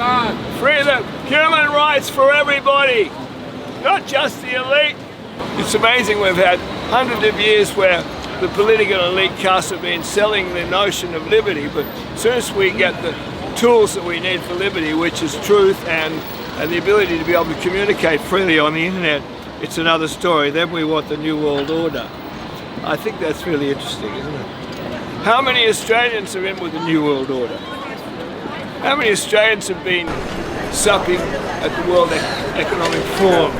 Freedom, human rights for everybody, not just the elite. It's amazing we've had hundreds of years where the political elite caste have been selling the notion of liberty, but as soon as we get the tools that we need for liberty, which is truth and the ability to be able to communicate freely on the internet, it's another story. Then we want the New World Order. I think that's really interesting, isn't it? How many Australians are in with the New World Order? How many Australians have been supping at the World Economic Forum,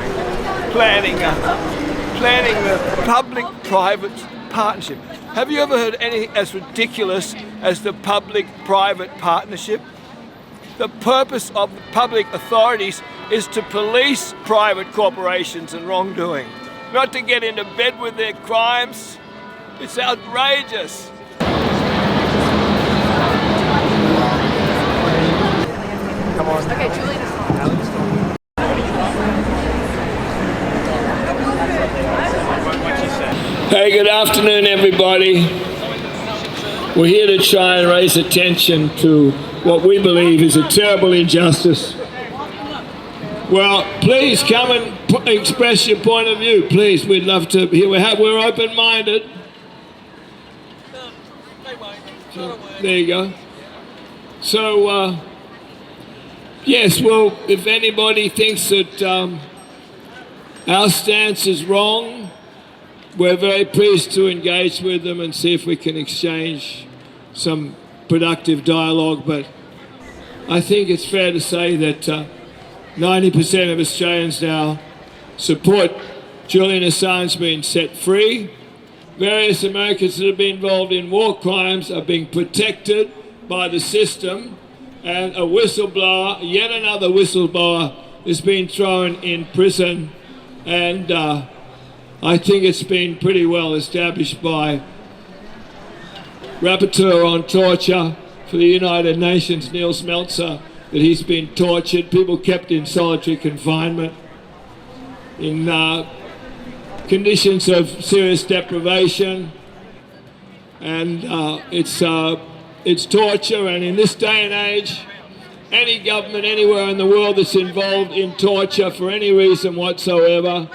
planning the public-private partnership? Have you ever heard anything as ridiculous as the public-private partnership? The purpose of the public authorities is to police private corporations and wrongdoing, not to get into bed with their crimes. It's outrageous. Come on. Okay, Julian Assange. Hey, good afternoon, everybody. We're here to try and raise attention to what we believe is a terrible injustice. Well, please come and express your point of view. Please, we'd love to hear. We're open-minded. So, there you go. So, yes, well, if anybody thinks that our stance is wrong, we're very pleased to engage with them and see if we can exchange some productive dialogue. But I think it's fair to say that 90% of Australians now support Julian Assange being set free. Various Americans that have been involved in war crimes are being protected by the system, and a whistleblower, yet another whistleblower, is being thrown in prison. And I think it's been pretty well established by Rapporteur on Torture for the United Nations, Neil Smeltzer, that he's been tortured, people kept in solitary confinement, in conditions of serious deprivation, and it's torture. And in this day and age, any government anywhere in the world that's involved in torture for any reason whatsoever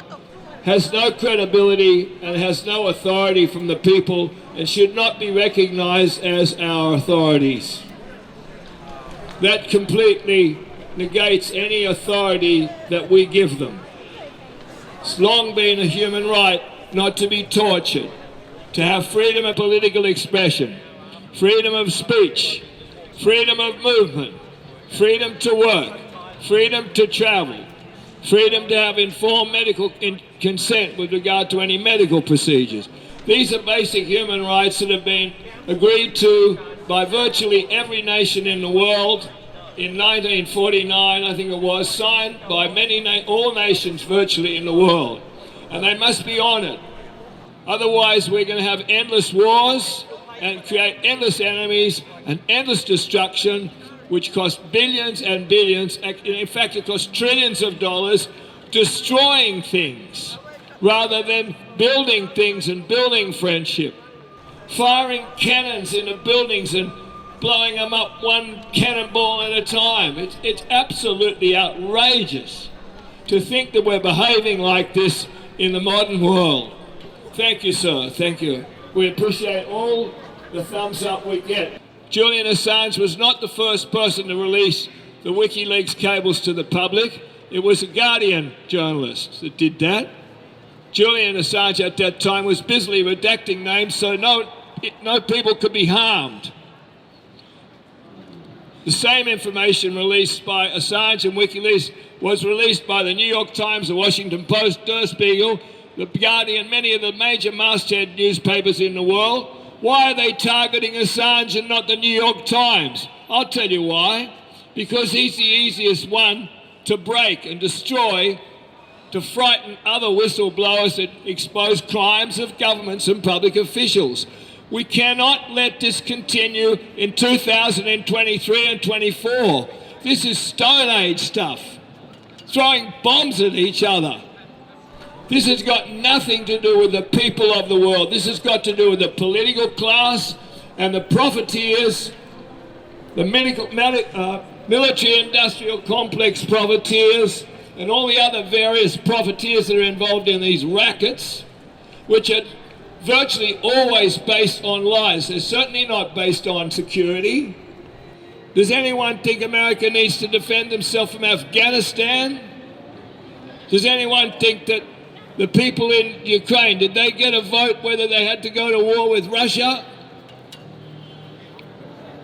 has no credibility and has no authority from the people and should not be recognized as our authorities. That completely negates any authority that we give them. It's long been a human right not to be tortured, to have freedom of political expression, freedom of speech, freedom of movement, freedom to work, freedom to travel, freedom to have informed medical consent with regard to any medical procedures. These are basic human rights that have been agreed to by virtually every nation in the world. In 1949, I think it was, signed by all nations virtually in the world. And they must be honoured. Otherwise, we're going to have endless wars and create endless enemies and endless destruction, which cost billions and billions. In fact, it costs trillions of dollars destroying things rather than building things and building friendship. Firing cannons into buildings and blowing them up one cannonball at a time. It's absolutely outrageous to think that we're behaving like this in the modern world. Thank you, sir. Thank you. We appreciate all the thumbs up we get. Julian Assange was not the first person to release the WikiLeaks cables to the public. It was a Guardian journalist that did that. Julian Assange at that time was busily redacting names so no people could be harmed. The same information released by Assange and WikiLeaks was released by the New York Times, the Washington Post, Der Spiegel, the Guardian, many of the major masthead newspapers in the world. Why are they targeting Assange and not the New York Times? I'll tell you why. Because he's the easiest one to break and destroy, to frighten other whistleblowers that expose crimes of governments and public officials. We cannot let this continue in 2023 and 24. This is Stone Age stuff. Throwing bombs at each other. This has got nothing to do with the people of the world. This has got to do with the political class and the profiteers, the military-industrial complex profiteers, and all the other various profiteers that are involved in these rackets, which are virtually always based on lies. They're certainly not based on security. Does anyone think America needs to defend himself from Afghanistan? Does anyone think that the people in Ukraine, did they get a vote whether they had to go to war with Russia?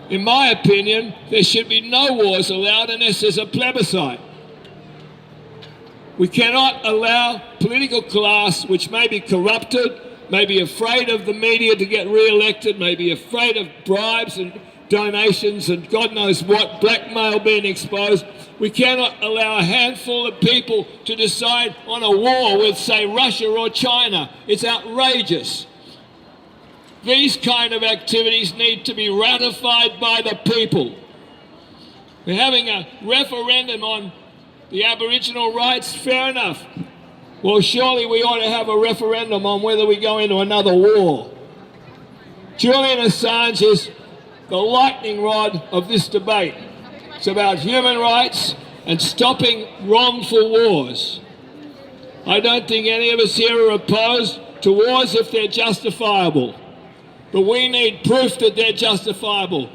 In my opinion, there should be no wars allowed unless there's a plebiscite. We cannot allow political class, which may be corrupted, may be afraid of the media to get re-elected, may be afraid of bribes and donations and God knows what, blackmail being exposed. We cannot allow a handful of people to decide on a war with, say, Russia or China. It's outrageous. These kind of activities need to be ratified by the people. We're having a referendum on the Aboriginal rights, fair enough. Well, surely we ought to have a referendum on whether we go into another war. Julian Assange is the lightning rod of this debate. It's about human rights and stopping wrongful wars. I don't think any of us here are opposed to wars if they're justifiable. But we need proof that they're justifiable.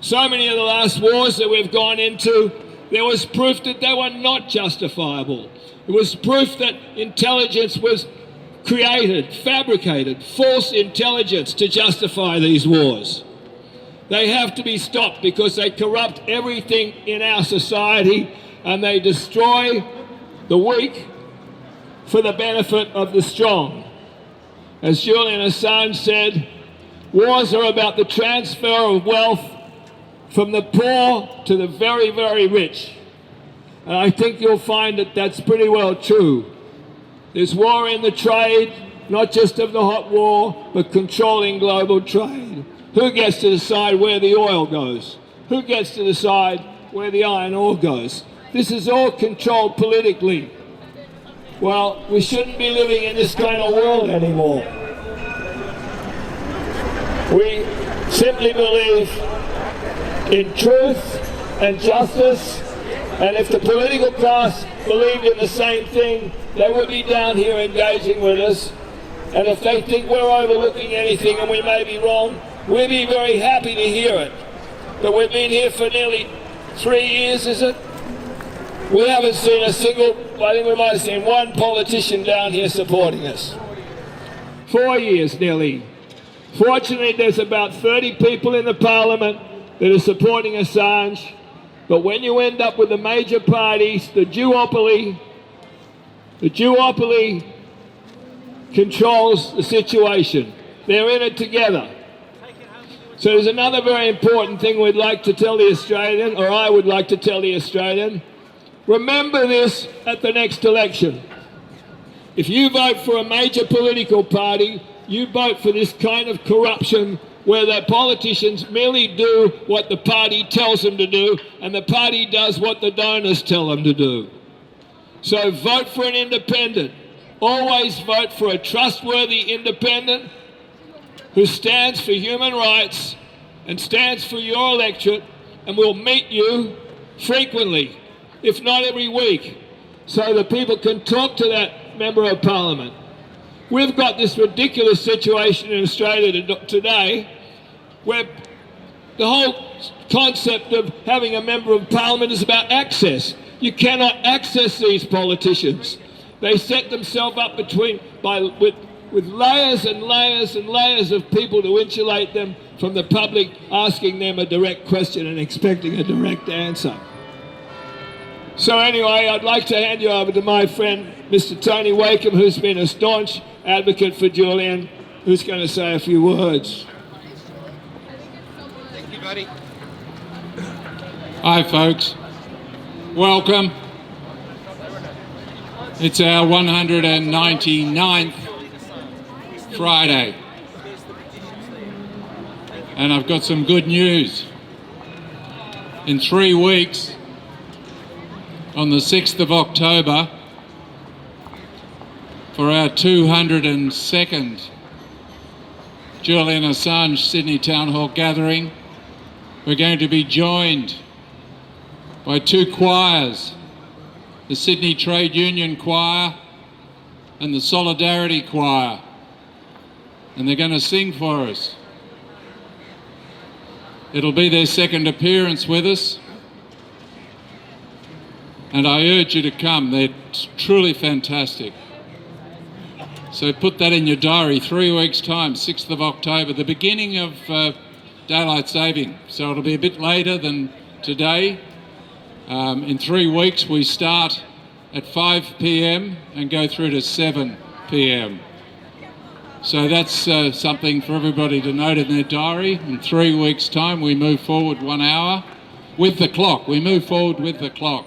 So many of the last wars that we've gone into, there was proof that they were not justifiable. It was proof that intelligence was created, fabricated, false intelligence to justify these wars. They have to be stopped because they corrupt everything in our society and they destroy the weak for the benefit of the strong. As Julian Assange said, wars are about the transfer of wealth from the poor to the very, very rich. And I think you'll find that that's pretty well true. There's war in the trade, not just of the hot war, but controlling global trade. Who gets to decide where the oil goes? Who gets to decide where the iron ore goes? This is all controlled politically. Well, we shouldn't be living in this kind of world anymore. We simply believe in truth and justice, and if the political class believed in the same thing, they would be down here engaging with us. And if they think we're overlooking anything and we may be wrong, we'd be very happy to hear it. But we've been here for nearly 3 years, is it? We haven't seen a single, I think we might have seen one politician down here supporting us. 4 years nearly. Fortunately, there's about 30 people in the parliament that are supporting Assange. But when you end up with the major parties, the duopoly controls the situation. They're in it together. So there's another very important thing we'd like to tell the Australian, or I would like to tell the Australian. Remember this at the next election. If you vote for a major political party, you vote for this kind of corruption where the politicians merely do what the party tells them to do and the party does what the donors tell them to do. So vote for an independent. Always vote for a trustworthy independent who stands for human rights and stands for your electorate and will meet you frequently, if not every week, so that people can talk to that member of parliament. We've got this ridiculous situation in Australia today where the whole concept of having a member of parliament is about access. You cannot access these politicians. They set themselves up with layers and layers and layers of people to insulate them from the public asking them a direct question and expecting a direct answer. So anyway, I'd like to hand you over to my friend, Mr. Tony Wakeham, who's been a staunch advocate for Julian, who's going to say a few words. Thank you, buddy. Hi, folks. Welcome. It's our 199th Friday. And I've got some good news. In 3 weeks, on the 6th of October, for our 202nd Julian Assange Sydney Town Hall gathering, we're going to be joined by two choirs, the Sydney Trade Union Choir and the Solidarity Choir, and they're going to sing for us. It'll be their second appearance with us, and I urge you to come. They're truly fantastic. So put that in your diary, 3 weeks' time, 6th of October, the beginning of daylight saving. So it'll be a bit later than today. In 3 weeks we start at 5 p.m. and go through to 7 p.m. So that's something for everybody to note in their diary. In 3 weeks' time we move forward 1 hour with the clock. We move forward with the clock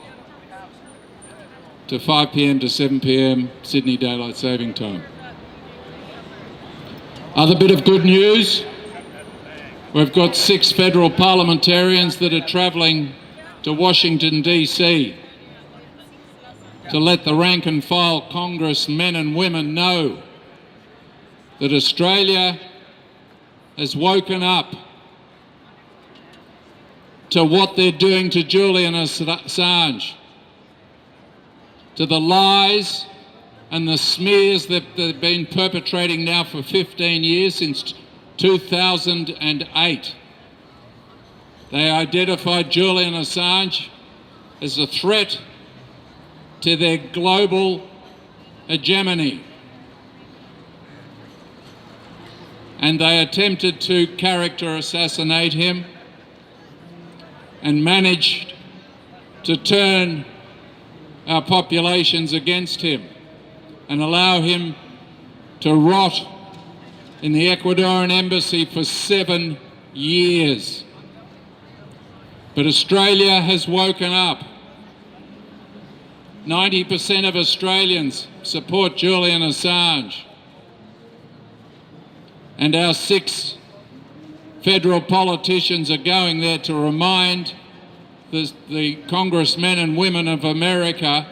to 5 p.m. to 7 p.m. Sydney Daylight Saving Time. Other bit of good news, we've got 6 federal parliamentarians that are travelling to Washington DC to let the rank and file Congress men and women know that Australia has woken up to what they're doing to Julian Assange, to the lies and the smears that they've been perpetrating now for 15 years, since 2008. They identified Julian Assange as a threat to their global hegemony. And they attempted to character assassinate him and managed to turn our populations against him and allow him to rot in the Ecuadorian embassy for 7 years. But Australia has woken up. 90% of Australians support Julian Assange. And our 6 federal politicians are going there to remind the congressmen and women of America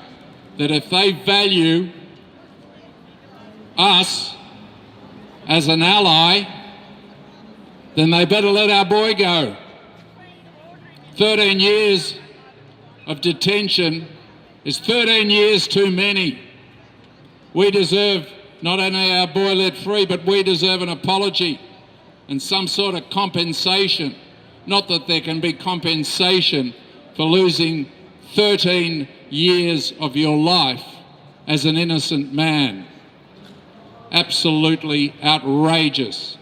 that if they value us as an ally, then they better let our boy go. 13 years of detention is 13 years too many. We deserve not only our boy let free, but we deserve an apology and some sort of compensation. Not that there can be compensation for losing 13 years of your life as an innocent man. Absolutely outrageous.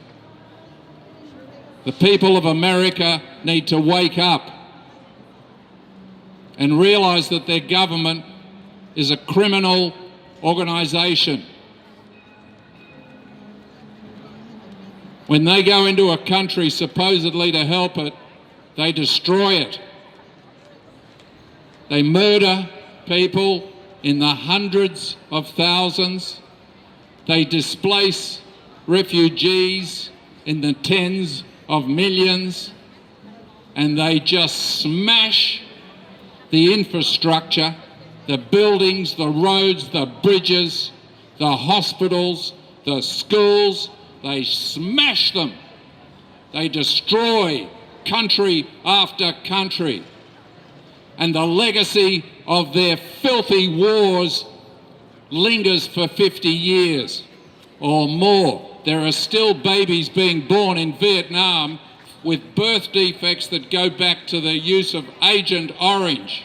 The people of America need to wake up and realise that their government is a criminal organisation. When they go into a country supposedly to help it, they destroy it. They murder people in the hundreds of thousands. They displace refugees in the tens of millions, and they just smash the infrastructure, the buildings, the roads, the bridges, the hospitals, the schools. They smash them. They destroy country after country. And the legacy of their filthy wars lingers for 50 years or more. There are still babies being born in Vietnam with birth defects that go back to the use of Agent Orange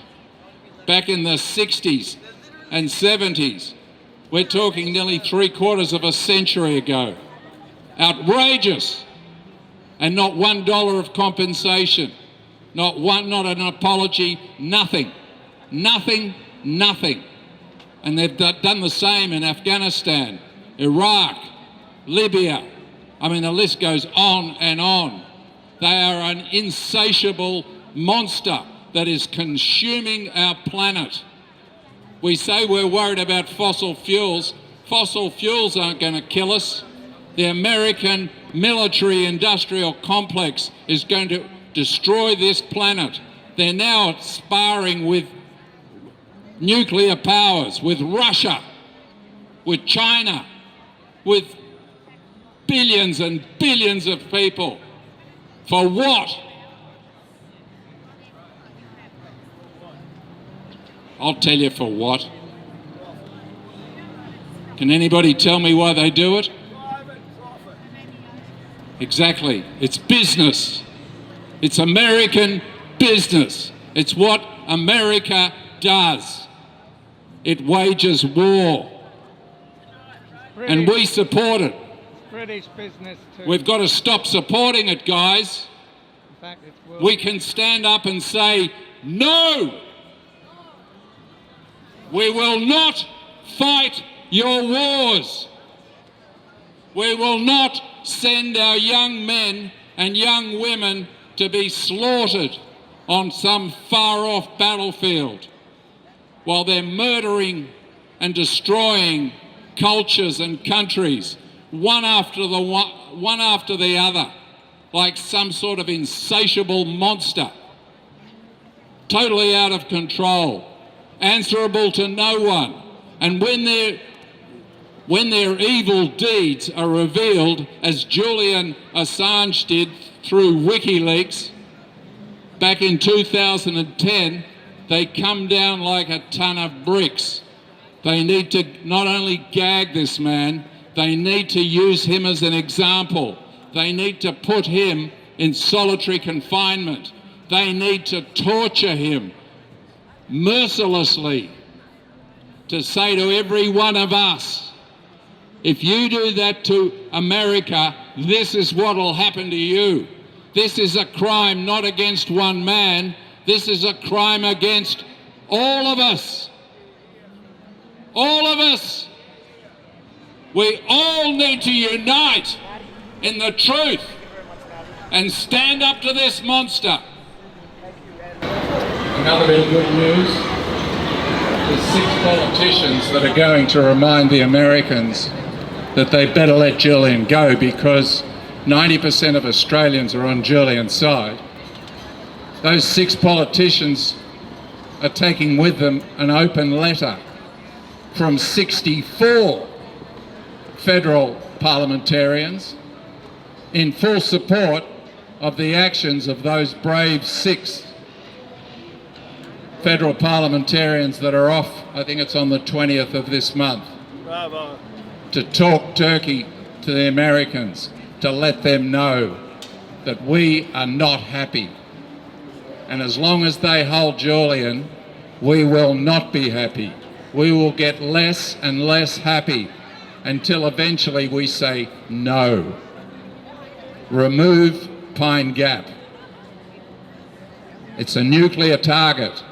back in the 60s and 70s. We're talking nearly 3/4 of a century ago. Outrageous. And not $1 of compensation. Not an apology, nothing. Nothing, nothing. And they've done the same in Afghanistan, Iraq, Libya. I mean, the list goes on and on. They are an insatiable monster that is consuming our planet. We say we're worried about fossil fuels. Fossil fuels aren't going to kill us. The American military-industrial complex is going to destroy this planet. They're now sparring with nuclear powers, with Russia, with China, with billions and billions of people. For what? I'll tell you for what. Can anybody tell me why they do it? Exactly. It's business. It's American business. It's what America does. It wages war. And we support it. British business too. We've got to stop supporting it, guys. In fact, it's We can stand up and say, no! We will not fight your wars. We will not send our young men and young women to be slaughtered on some far-off battlefield while they're murdering and destroying cultures and countries, one after the other, like some sort of insatiable monster, totally out of control, answerable to no one. And when their evil deeds are revealed, as Julian Assange did through WikiLeaks back in 2010, they come down like a ton of bricks. They need to not only gag this man, they need to use him as an example. They need to put him in solitary confinement. They need to torture him mercilessly, to say to every one of us, if you do that to America, this is what will happen to you. This is a crime not against one man. This is a crime against all of us. All of us. We all need to unite in the truth and stand up to this monster. Another bit of good news. There's 6 politicians that are going to remind the Americans that they better let Julian go, because 90% of Australians are on Julian's side. Those 6 politicians are taking with them an open letter from 64 federal parliamentarians in full support of the actions of those brave 6 federal parliamentarians that are off, I think it's on the 20th of this month, Bravo. to talk turkey to the Americans, to let them know that we are not happy. And as long as they hold Julian, we will not be happy. We will get less and less happy until eventually we say no. Remove Pine Gap. It's a nuclear target.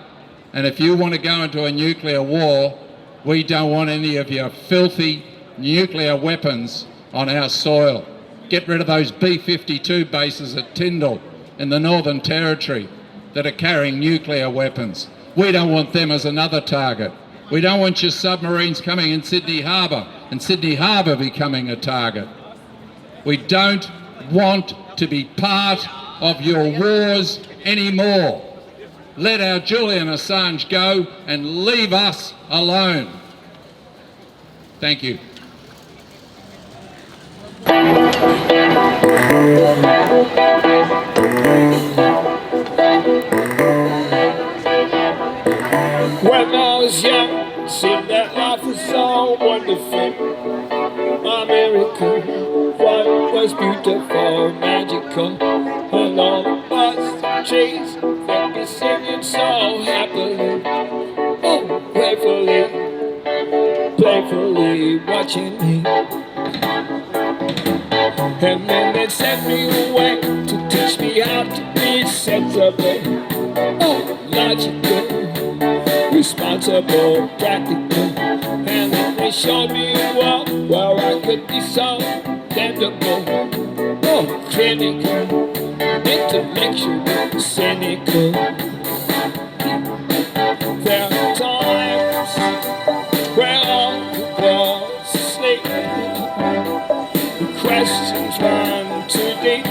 And if you want to go into a nuclear war, we don't want any of your filthy nuclear weapons on our soil. Get rid of those B-52 bases at Tyndall in the Northern Territory that are carrying nuclear weapons. We don't want them as another target. We don't want your submarines coming in Sydney Harbour and Sydney Harbour becoming a target. We don't want to be part of your wars anymore. Let our Julian Assange go and leave us alone. Thank you. When I was young, it seemed that life was so wonderful. America, what was beautiful, magical, and all the birds and trees, they'd be singing so happily, oh, playfully watching me. And then they'd send me away to teach me how to be sensible, oh, logical, responsible, practical. And then they showed me a world where I could be so dependable, oh, critical, intellectual, cynical. There are times where all the world's asleep, the questions run too deep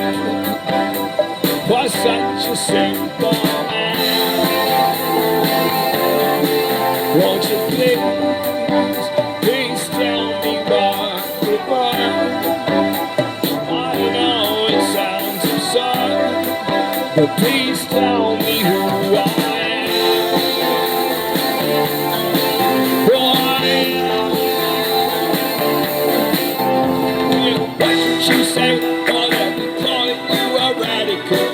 for such a simple man. Won't you please tell me what the world? I know it sounds absurd, but please tell me who I am. What should you say? Whatever, calling you a radical,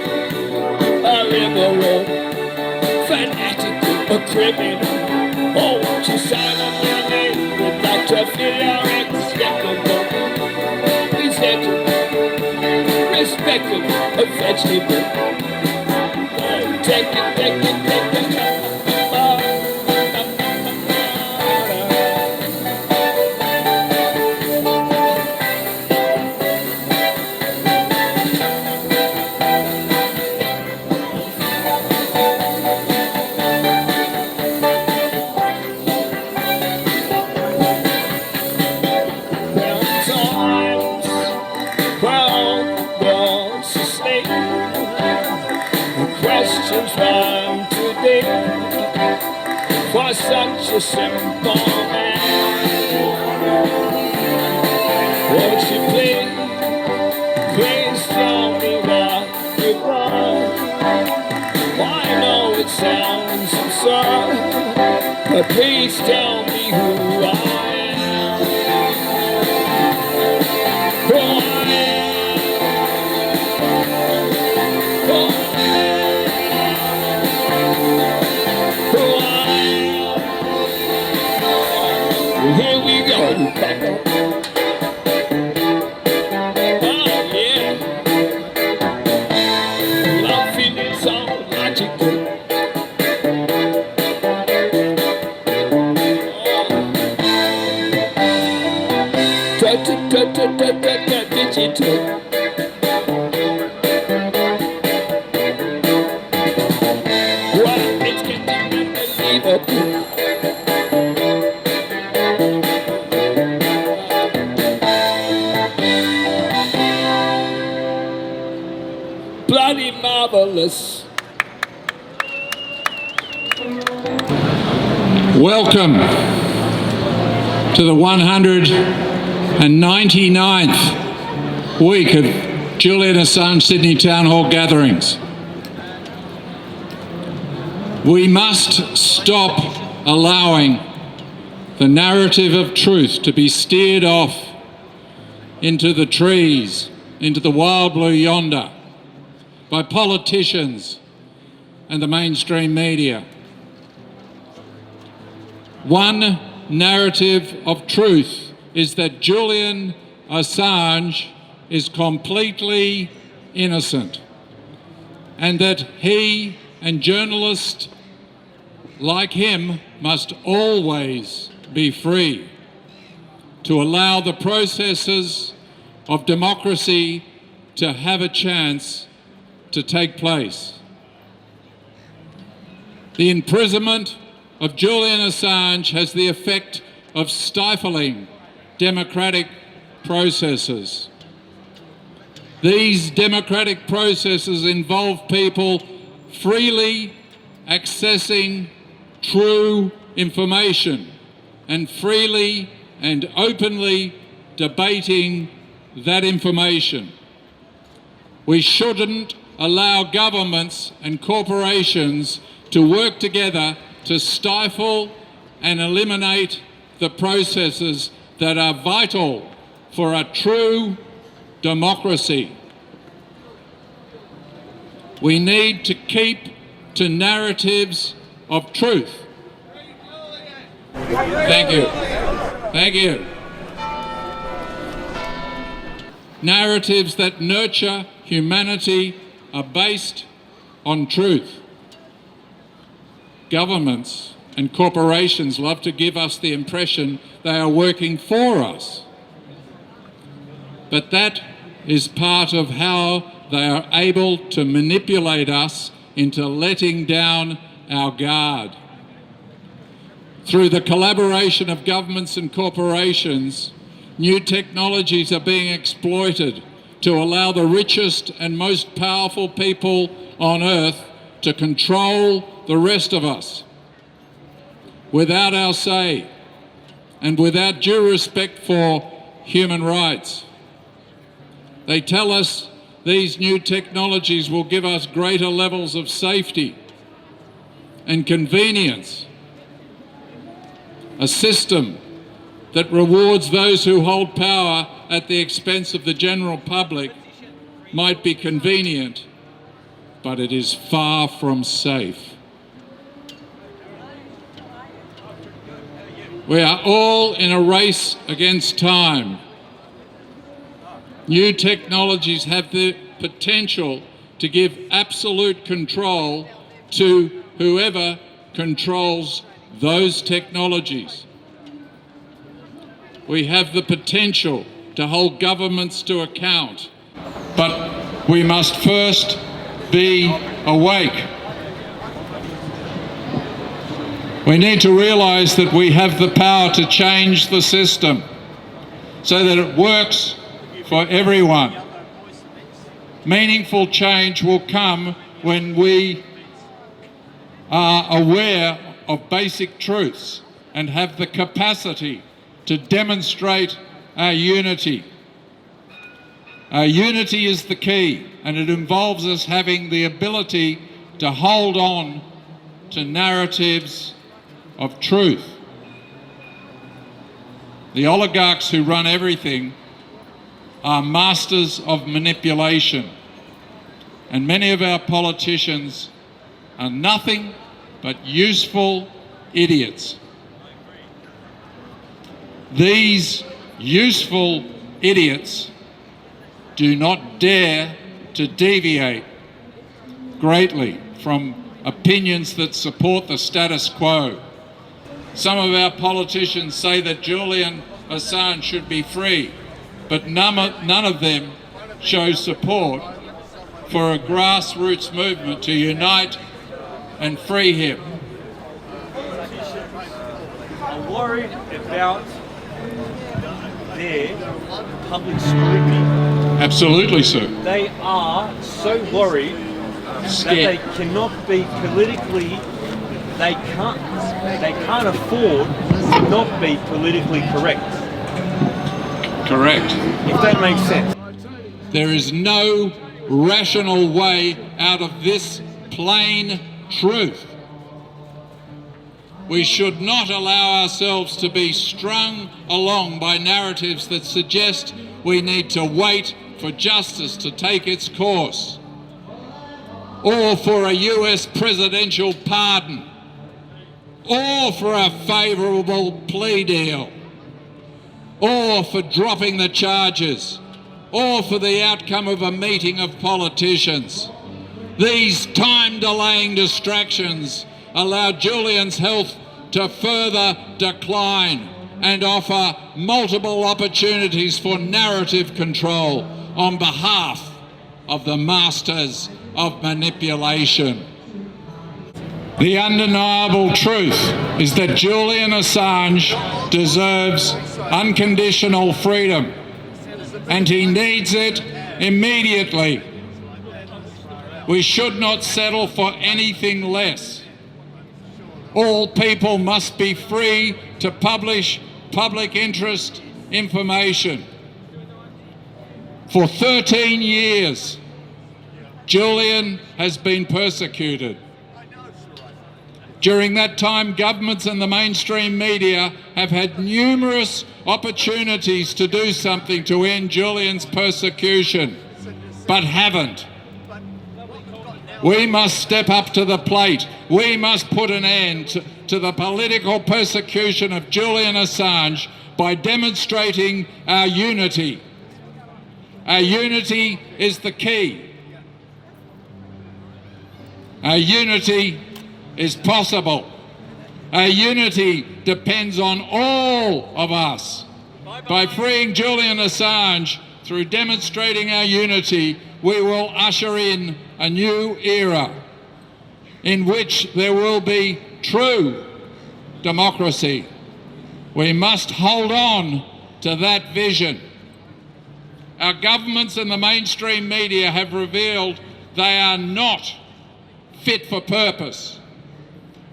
a liberal, fanatical, a criminal. Oh, won't you sign on your name? We'd like to feel your acceptable, presentable, respectable, a vegetable. Oh, take it, take it, take it. From today, for such a simple man, won't you please tell me what you're wrong? I know it sounds absurd, but please tell me who I am. Who I am. Who I am. Here we go. Oh yeah. Laughing is so logical. Digital. Wow, it's getting unbelievable. Bloody marvelous. Welcome to the 199th week of Julian Assange Sydney Town Hall gatherings. We must stop allowing the narrative of truth to be steered off into the trees, into the wild blue yonder, by politicians and the mainstream media. One narrative of truth is that Julian Assange is completely innocent and that he and journalists like him must always be free to allow the processes of democracy to have a chance to take place. The imprisonment of Julian Assange has the effect of stifling democratic processes. These democratic processes involve people freely accessing true information and freely and openly debating that information. We shouldn't allow governments and corporations to work together to stifle and eliminate the processes that are vital for a true democracy. We need to keep to narratives of truth. Thank you. Thank you. Narratives that nurture humanity are based on truth. Governments and corporations love to give us the impression they are working for us. But that is part of how they are able to manipulate us into letting down our guard. Through the collaboration of governments and corporations, new technologies are being exploited to allow the richest and most powerful people on earth to control the rest of us without our say and without due respect for human rights. They tell us these new technologies will give us greater levels of safety and convenience, a system that rewards those who hold power at the expense of the general public might be convenient, but it is far from safe. We are all in a race against time. New technologies have the potential to give absolute control to whoever controls those technologies. We have the potential to hold governments to account, but we must first be awake. We need to realise that we have the power to change the system so that it works for everyone. Meaningful change will come when we are aware of basic truths and have the capacity to demonstrate our unity. Our unity is the key, and it involves us having the ability to hold on to narratives of truth. The oligarchs who run everything are masters of manipulation, and many of our politicians are nothing but useful idiots. These useful idiots do not dare to deviate greatly from opinions that support the status quo. Some of our politicians say that Julian Assange should be free, but none of them show support for a grassroots movement to unite and free him. Are worried about their public scrutiny. Absolutely, sir. They are so worried that they cannot be politically, they can't afford to not be politically correct. Correct. If that makes sense. There is no rational way out of this plain truth. We should not allow ourselves to be strung along by narratives that suggest we need to wait for justice to take its course, or for a US presidential pardon, or for a favourable plea deal, or for dropping the charges, or for the outcome of a meeting of politicians. These time-delaying distractions allow Julian's health to further decline and offer multiple opportunities for narrative control on behalf of the masters of manipulation. The undeniable truth is that Julian Assange deserves unconditional freedom, and he needs it immediately. We should not settle for anything less. All people must be free to publish public interest information. For 13 years, Julian has been persecuted. During that time, governments and the mainstream media have had numerous opportunities to do something to end Julian's persecution, but haven't. We must step up to the plate. We must put an end to the political persecution of Julian Assange by demonstrating our unity. Our unity is the key. Our unity is possible. Our unity depends on all of us. By freeing Julian Assange through demonstrating our unity, we will usher in a new era in which there will be true democracy. We must hold on to that vision. Our governments and the mainstream media have revealed they are not fit for purpose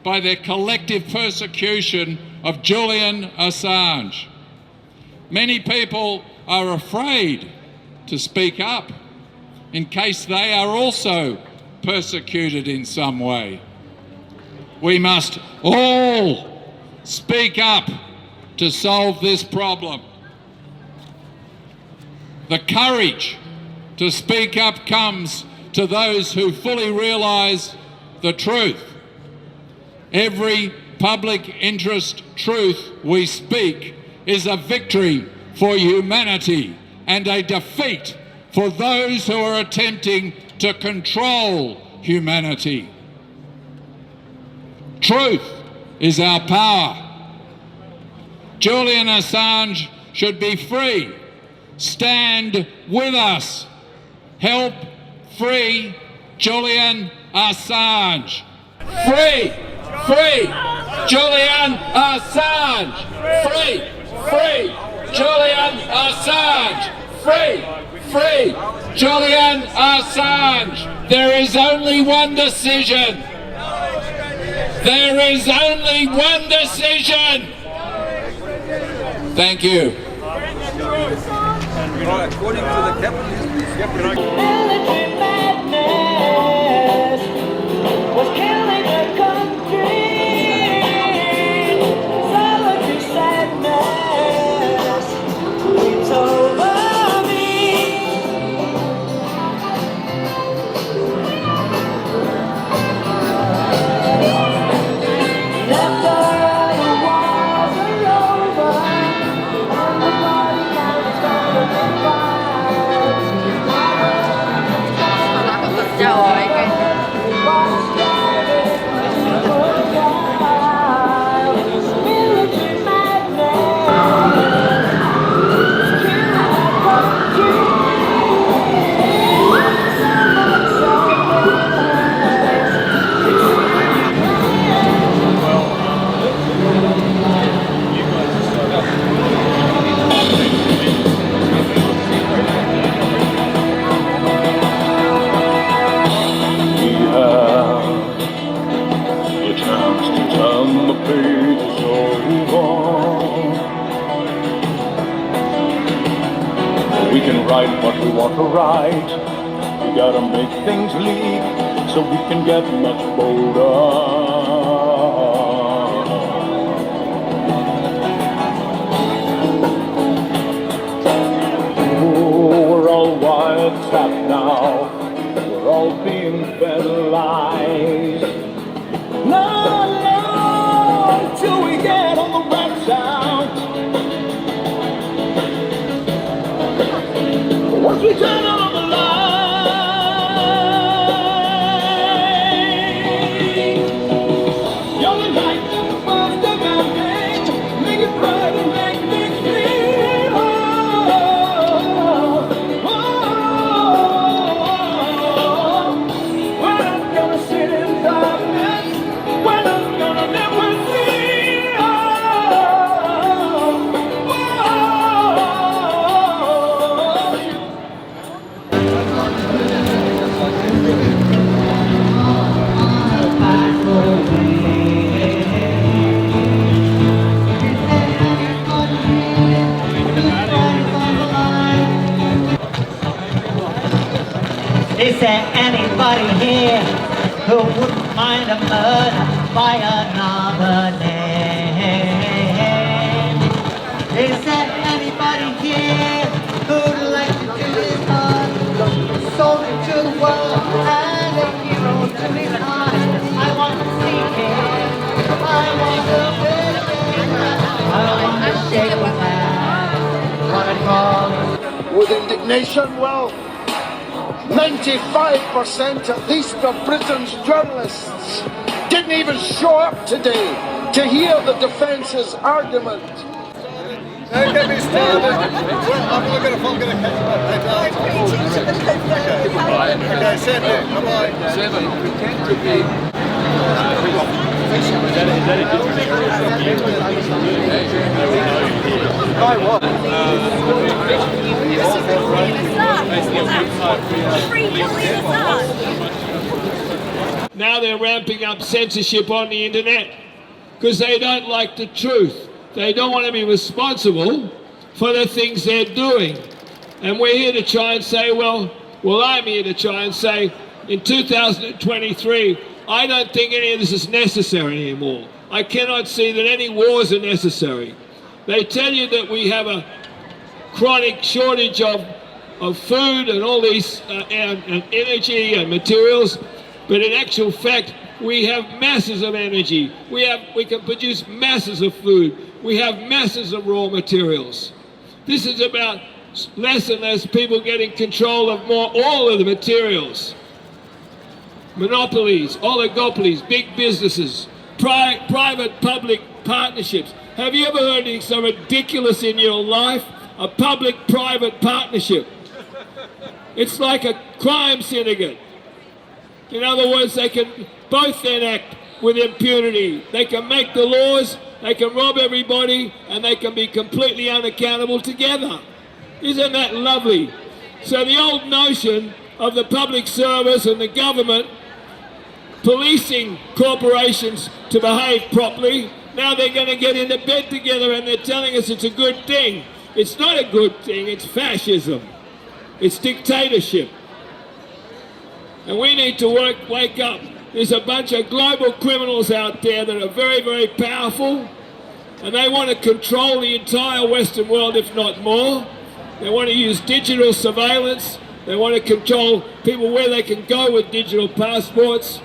by their collective persecution of Julian Assange. Many people are afraid to speak up in case they are also persecuted in some way. We must all speak up to solve this problem. The courage to speak up comes to those who fully realise the truth. Every public interest truth we speak is a victory for humanity and a defeat for those who are attempting to control humanity. Truth is our power. Julian Assange should be free. Stand with us. Help free Julian Assange. Free! Free! Julian Assange! Free! Free! Julian Assange! Free! Free! Julian Assange! There is only one decision. There is only one decision. Thank you. According to the capitalist, Military madness was killing the country. Solitary sadness creeps over me. After the wars are over and the body count is gonna be we can write what we want to write. We gotta make things leak so we can get much bolder. We're all wiretapped now. We're all being fed lies. No, till we get on the right side. Once we turn on the light, you're the light that burns the mountain, make it bright and make things clear. Oh, oh, oh. We're not gonna sit in darkness. We're not gonna live with fear. Oh, oh, Is there anybody here who wouldn't mind a murder by another name? Is there anybody here who'd like to do his heart, sold it to the world, and a hero to his heart? I want to see him, I want to feel him, I want to shake his hand, want to call him. With indignation, well, 95% at least of Britain's journalists didn't even show up today to hear the defence's argument. don't get me started. Well, I'm going to catch my Okay, Seven, bye-bye. Seven, pretend to be. Now they're ramping up censorship on the internet because they don't like the truth. They don't want to be responsible for the things they're doing. And we're here to try and say, well, I'm here to try and say, in 2023, I don't think any of this is necessary anymore. I cannot see that any wars are necessary. They tell you that we have a chronic shortage of of food and all these and energy and materials, but in actual fact, we have masses of energy. We can produce masses of food. We have masses of raw materials. This is about less and less people getting control of all of the materials. Monopolies, oligopolies, big businesses, private-public partnerships. Have you ever heard anything so ridiculous in your life? A public-private partnership. It's like a crime syndicate. In other words, they can both then act with impunity. They can make the laws, they can rob everybody, and they can be completely unaccountable together. Isn't that lovely? So the old notion of the public service and the government policing corporations to behave properly, now they're going to get into bed together and they're telling us it's a good thing. It's not a good thing, it's fascism. It's dictatorship. And we need to wake up. There's a bunch of global criminals out there that are very, very powerful, and they want to control the entire Western world, if not more. They want to use digital surveillance. They want to control people where they can go with digital passports,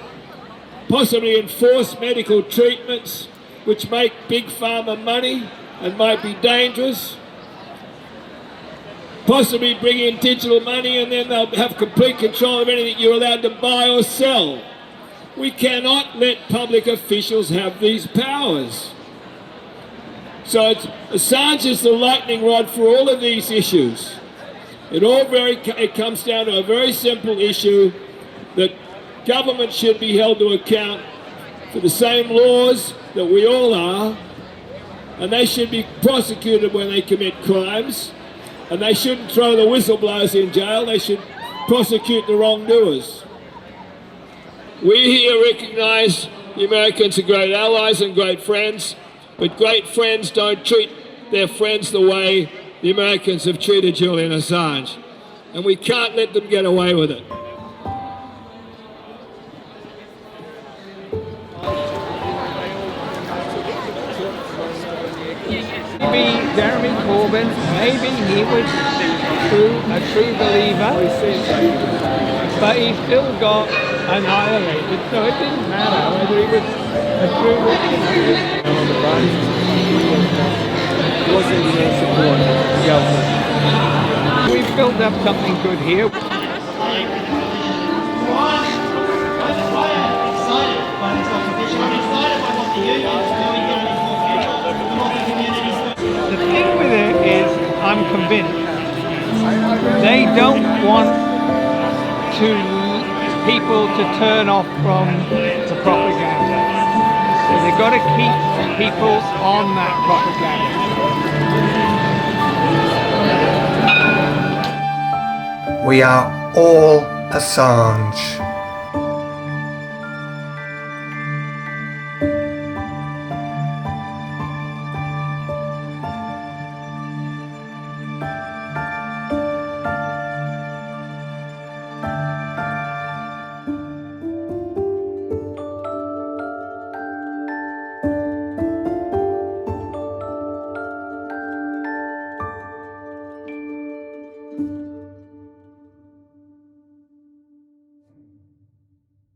possibly enforce medical treatments, which make big pharma money and might be dangerous. Possibly bring in digital money, and then they'll have complete control of anything you're allowed to buy or sell. We cannot let public officials have these powers. So Assange is the lightning rod for all of these issues. It comes down to a very simple issue that government should be held to account for the same laws that we all are, and they should be prosecuted when they commit crimes. And they shouldn't throw the whistleblowers in jail, they should prosecute the wrongdoers. We here recognise the Americans are great allies and great friends, but great friends don't treat their friends the way the Americans have treated Julian Assange. And we can't let them get away with it. Maybe Jeremy Corbyn, maybe he was a true believer, but he still got annihilated, so it didn't matter whether he was a true believer. He wasn't in support of the government. We've built up something good here. The thing with it is, I'm convinced they don't want people to turn off from the propaganda. So they've got to keep people on that propaganda. We are all Assange.